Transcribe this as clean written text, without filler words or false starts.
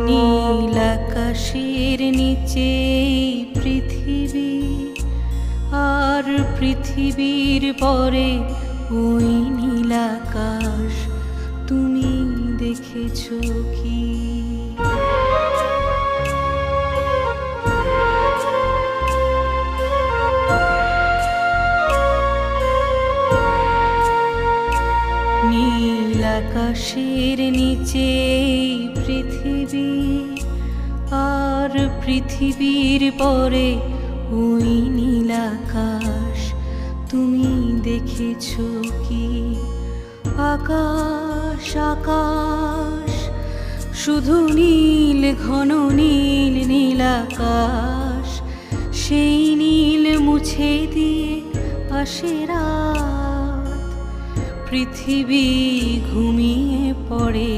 নীল আকাশের নিচে পৃথিবী, আর পৃথিবীর পরে ওই নীল আকাশ তুমি দেখেছো কি? নীল আকাশের নিচে পৃথিবী, আর পৃথিবীর পরে ওই নীল আকাশ তুমি দেখেছো কি? আকাশ আকাশ শুধু নীল, ঘন নীল নীল আকাশ, সেই নীল মুছে দিয়ে আসে রাত, পৃথিবী ঘুমিয়ে পড়ে।